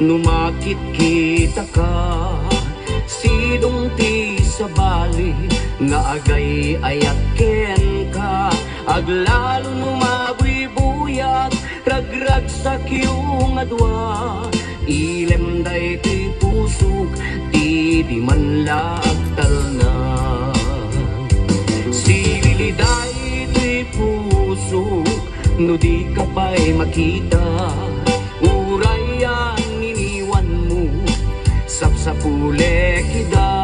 numakit kita ka, sidong ti sa bali nga agay ayaken ka, aglalo numabuybuyak ragrag sa kiyong adwa, ilem day ti pusok ti di man laagtal na, sililiday ti pusok no di ka pa'y makita, urayan iniwan mo sapsapule kida,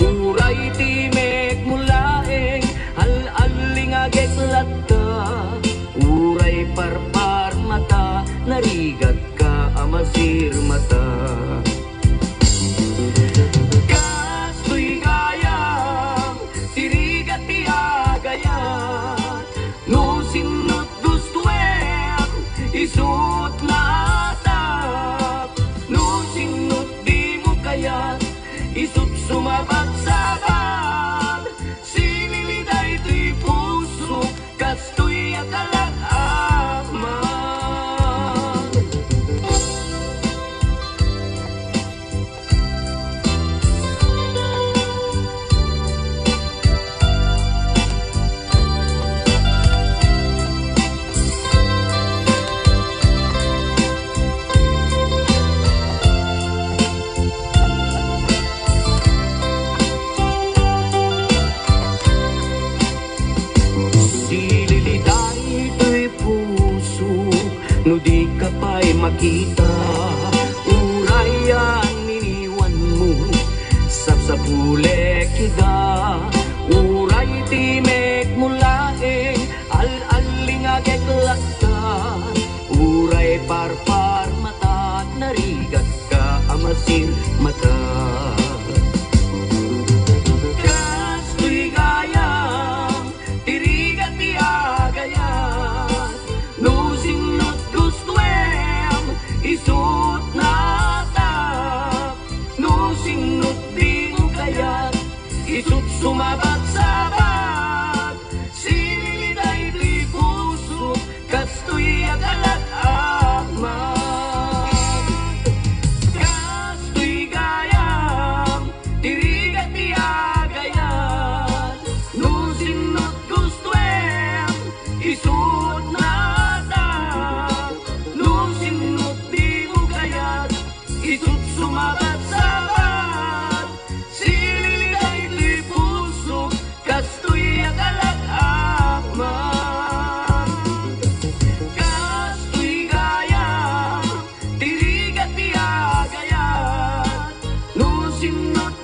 uray ti mek mulaeng al-aling agek latta, uray parpar mata narigag ka amasir mata. Kastoy gayam tirigat ti agayat, no sinot gustuem isut na atap, no sinot di mo kayat isut sumabat sabat, siniliday ti puso kastoy akalat aman. No di ka pa'y makita, urayan iniwan mo sapsapule kida, uray ti mek mulaeng al-aling agek lakta, uray parpar mata narigag ka amasir mata. Kastoy gayam tirigat ti agayat, no sinot isut natap, no sinut di mo kayat isut sumabat sabat, siniliday di puso kastoy akalat aman. Kastoy gayam tirigat ti agayat, no sinut gustuem isut natap, no sinut isut sumabat sabat, sililiday ti puso kastoy akalat aman. Kastoy gayam tirigat ti agayat, no sinot